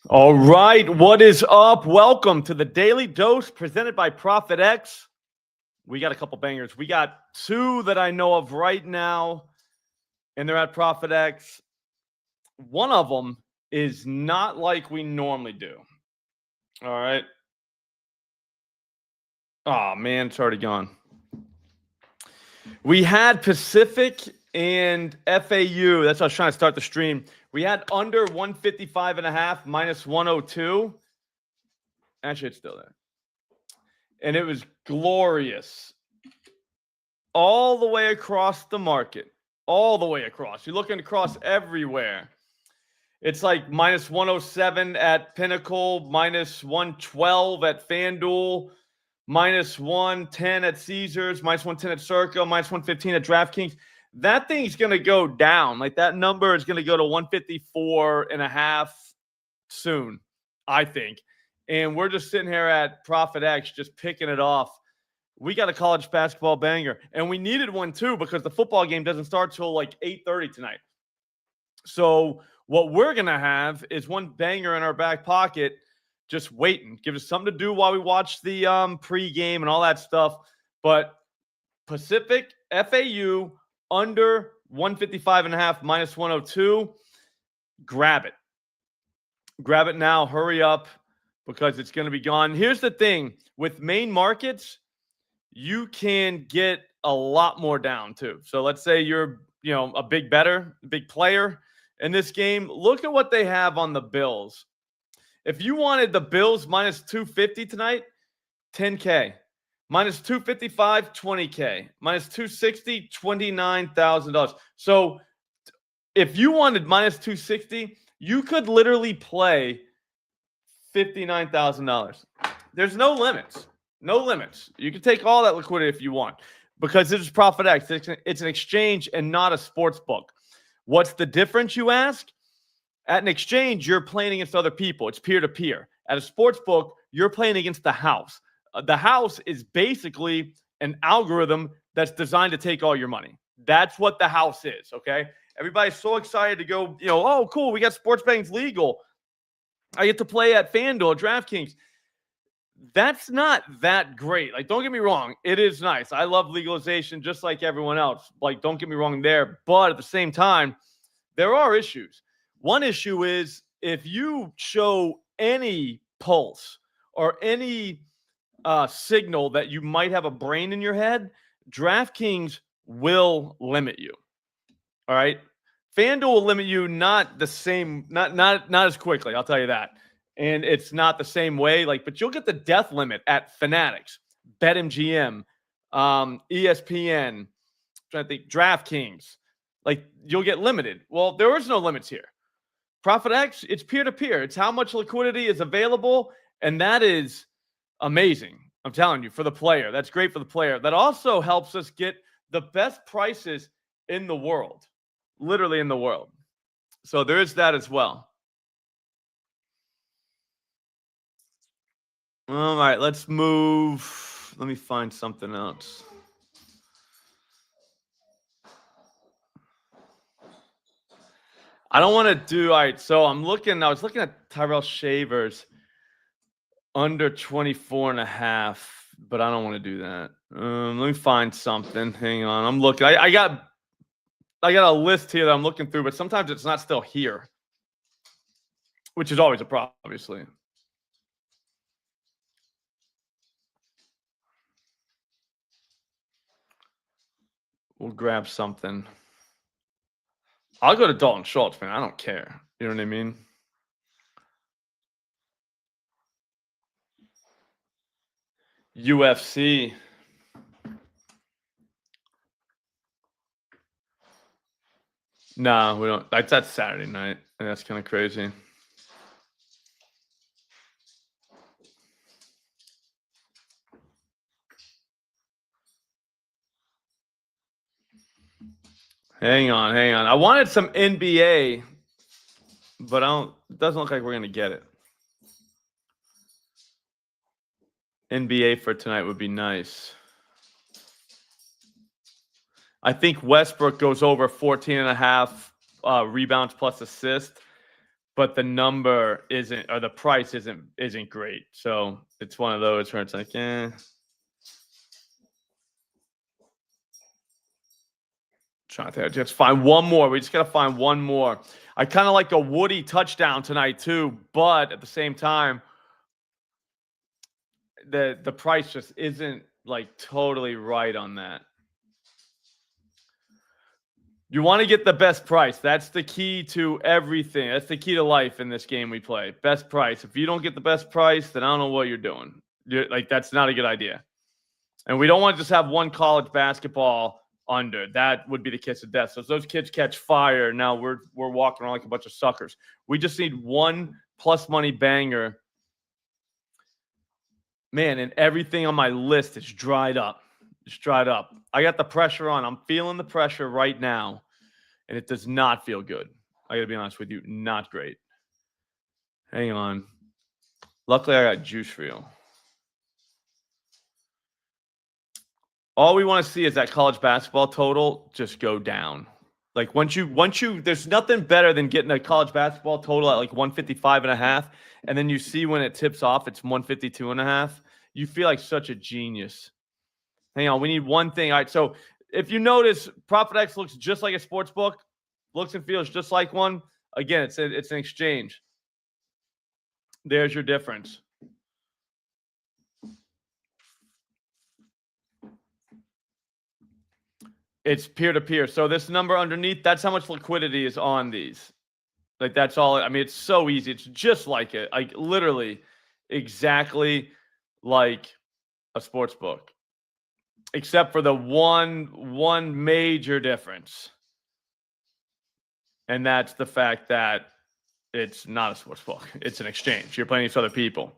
All right, what is up? Welcome to the Daily Dose presented by ProphetX. We got a couple bangers. We got two that I know of right now, and they're at ProphetX. One of them is not like we normally do. All right. Oh, man, it's already gone. We had Pacific and FAU. That's how I was trying to start the stream. We had under 155.5 minus 102. Actually, it's still there. And it was glorious. All the way across the market. All the way across. You're looking across everywhere. It's like minus 107 at Pinnacle, minus 112 at FanDuel, minus 110 at Caesars, minus 110 at Circa, minus 115 at DraftKings. That thing's going to go down. Like that number is going to go to 154.5 soon, I think. And we're just sitting here at ProphetX just picking it off. We got a college basketball banger, and we needed one too because the football game doesn't start till like 8:30 tonight. So what we're going to have is one banger in our back pocket just waiting. Give us something to do while we watch the pregame and all that stuff. But Pacific, FAU, under 155.5 minus 102. Grab it. Grab it now. Hurry up because it's going to be gone. Here's the thing. With main markets, you can get a lot more down too. So let's say you're, a big bettor, a big player in this game. Look at what they have on the Bills. If you wanted the Bills minus 250 tonight, 10K. Minus 255, 20K. Minus 260, $29,000. So if you wanted minus 260, you could literally play $59,000. There's no limits. No limits. You can take all that liquidity if you want because this is ProphetX. It's an exchange and not a sports book. What's the difference, you ask? At an exchange, you're playing against other people. It's peer-to-peer. At a sports book, you're playing against the house. The house is basically an algorithm that's designed to take all your money. That's what the house is, okay? Everybody's so excited to go, oh, cool, we got sports betting's legal. I get to play at FanDuel, DraftKings. That's not that great. Like, don't get me wrong. It is nice. I love legalization just like everyone else. Like, don't get me wrong there. But at the same time, there are issues. One issue is if you show any pulse or any signal that you might have a brain in your head, DraftKings will limit you. All right? FanDuel will limit you not the same, not as quickly, I'll tell you that. And it's not the same way, but you'll get the death limit at Fanatics, BetMGM, ESPN, trying to think, DraftKings. You'll get limited. Well, there is no limits here. ProphetX, it's peer-to-peer. It's how much liquidity is available, and that is amazing. I'm telling you, for the player. That's great for the player. That also helps us get the best prices in the world, literally in the world. So there is that as well. All right, let's move. Let me find something else. I don't want to do. All right, so I was looking at Tyrell Shavers under 24.5, but I don't want to do that. Let me find something. Hang on. I'm looking. I got a list here that I'm looking through, but sometimes it's not still here, which is always a problem, obviously. We'll grab something. I'll go to Dalton Schultz, man. I don't care. You know what I mean? UFC. No, we don't. That's Saturday night. And that's kind of crazy. Hang on. I wanted some NBA, but it doesn't look like we're going to get it. NBA for tonight would be nice. I think Westbrook goes over 14.5 rebounds plus assist. but the number isn't, or the price isn't great. So it's one of those where it's like, trying to just find one more. We just got to find one more. I kind of like a Woody touchdown tonight too, but at the same time, the price just isn't like totally right on that. You want to get the best price. That's the key to everything. That's the key to life in this game we play. Best price. If you don't get the best price, then I don't know what you're doing. That's not a good idea. And we don't want to just have one college basketball under. That would be the kiss of death. So if those kids catch fire, now we're walking around like a bunch of suckers. We just need one plus money banger. Man, and everything on my list is dried up. It's dried up. I got the pressure on. I'm feeling the pressure right now, and it does not feel good. I got to be honest with you, not great. Hang on. Luckily, I got juice for you. All we want to see is that college basketball total just go down. Like once you, there's nothing better than getting a college basketball total at like 155.5, and then you see when it tips off, it's 152.5. You feel like such a genius. Hang on, we need one thing. All right, so if you notice, ProphetX looks just like a sports book, looks and feels just like one. Again, it's an exchange. There's your difference. It's peer-to-peer. So this number underneath, that's how much liquidity is on these. Like that's all. I mean, it's so easy. It's just like it. Like literally exactly like a sports book. Except for the one major difference. And that's the fact that it's not a sports book. It's an exchange. You're playing against other people.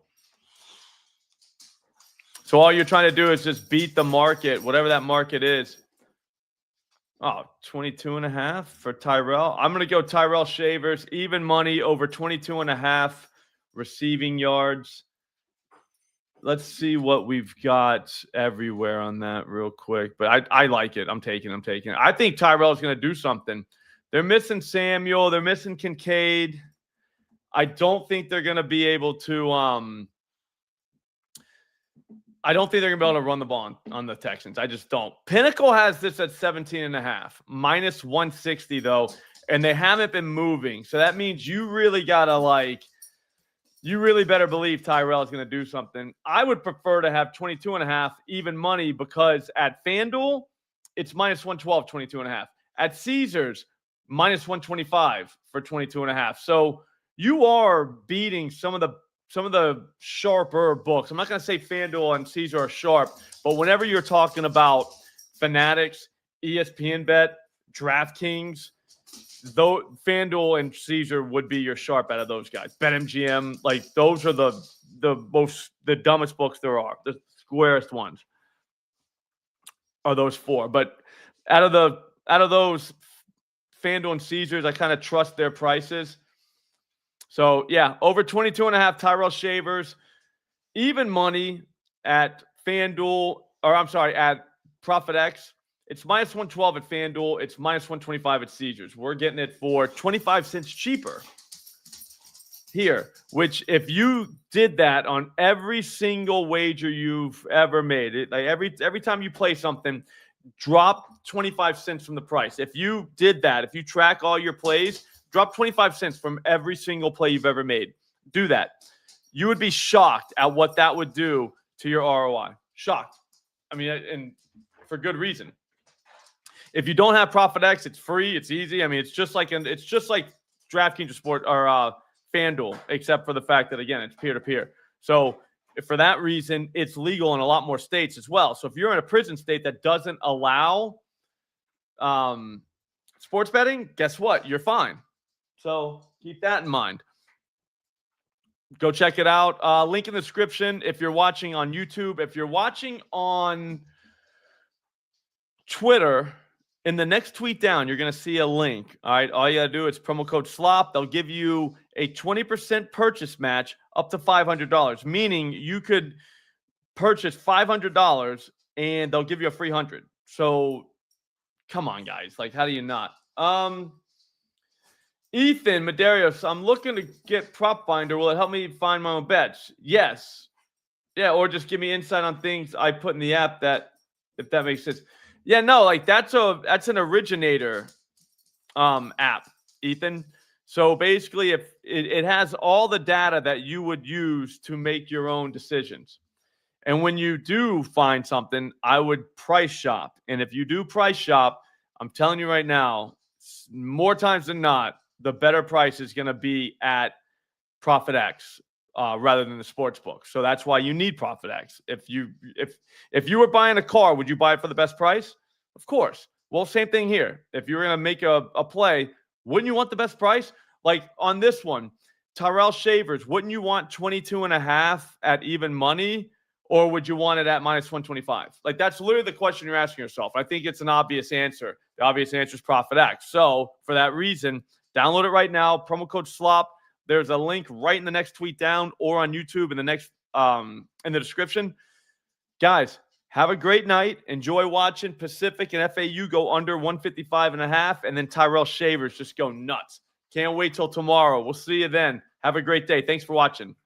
So all you're trying to do is just beat the market, whatever that market is. Oh, 22.5 for Tyrell. I'm going to go Tyrell Shavers, even money over 22.5 receiving yards. Let's see what we've got everywhere on that real quick. But I like it. I'm taking it. I think Tyrell's going to do something. They're missing Samuel. They're missing Kincaid. I don't think they're going to be able to I don't think they're going to be able to run the ball on the Texans. I just don't. Pinnacle has this at 17.5, minus 160 though, and they haven't been moving. So that means you really got to you really better believe Tyrell is going to do something. I would prefer to have 22.5 even money because at FanDuel, it's minus 112, 22.5. At Caesars, minus 125 for 22.5. So you are beating some of the sharper books. I'm not going to say FanDuel and Caesar are sharp, but whenever you're talking about Fanatics, ESPN Bet, DraftKings, though FanDuel and Caesar would be your sharp out of those guys. BetMGM, like those are the dumbest books there are. The squarest ones are those four. But out of those FanDuel and Caesars, I kind of trust their prices. So yeah, over 22.5 Tyrell Shavers, even money at FanDuel, or I'm sorry, at ProphetX. It's minus 112 at FanDuel. It's minus 125 at Caesars. We're getting it for 25 cents cheaper here, which if you did that on every single wager you've ever made, like every time you play something, drop 25 cents from the price. If you did that, if you track all your plays, drop 25 cents from every single play you've ever made. Do that. You would be shocked at what that would do to your ROI. Shocked. I mean, and for good reason. If you don't have ProphetX, it's free. It's easy. I mean, it's just like DraftKings or FanDuel, except for the fact that again, it's peer-to-peer. So for that reason, it's legal in a lot more states as well. So if you're in a prison state that doesn't allow sports betting, guess what? You're fine. So keep that in mind. Go check it out. Link in the description if you're watching on YouTube. If you're watching on Twitter, in the next tweet down, you're going to see a link. All right. All you got to do is promo code SLOP. They'll give you a 20% purchase match up to $500, meaning you could purchase $500 and they'll give you a free 100. So come on, guys. Like, how do you not? Ethan Medeiros, I'm looking to get Prop Finder. Will it help me find my own bets? Yes. Yeah, or just give me insight on things I put in the app that, if that makes sense. Yeah, no, like that's an originator app, Ethan. So basically, if it has all the data that you would use to make your own decisions. And when you do find something, I would price shop. And if you do price shop, I'm telling you right now, more times than not, the better price is going to be at ProphetX rather than the sports book. So that's why you need ProphetX. If you were buying a car, would you buy it for the best price? Of course. Well, same thing here. If you were going to make a play, wouldn't you want the best price? Like on this one, Tyrell Shavers, wouldn't you want 22.5 at even money? Or would you want it at minus 125? Like, that's literally the question you're asking yourself. I think it's an obvious answer. The obvious answer is ProphetX. So, for that reason, download it right now. Promo code SLOP. There's a link right in the next tweet down or on YouTube in the next in the description. Guys, have a great night. Enjoy watching Pacific and FAU go under 155.5, and then Tyrell Shavers just go nuts. Can't wait till tomorrow. We'll see you then. Have a great day. Thanks for watching.